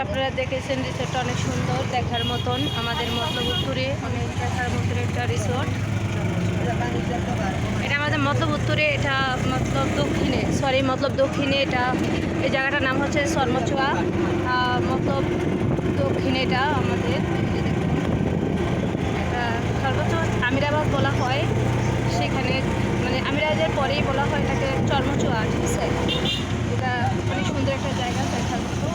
আপনারা দেখেছেন রিসোর্টটা অনেক সুন্দর দেখার মতন। আমাদের মতলব উত্তরে অনেক দেখার মতন একটা রিসোর্ট। এটা আমাদের মতলব উত্তরে, এটা মতলব দক্ষিণে, মতলব দক্ষিণে। এটা এই জায়গাটার নাম হচ্ছে সর্মচুয়া। মতলব দক্ষিণে এটা আমাদের, এটা সর্বোচ্চ আমিরাবাদ বলা হয়। সেখানে মানে আমিরাবাদের পরেই বলা হয় এটাকে চর্মচুয়া। ঠিক আছে, এটা অনেক সুন্দর একটা জায়গা দেখার মতো।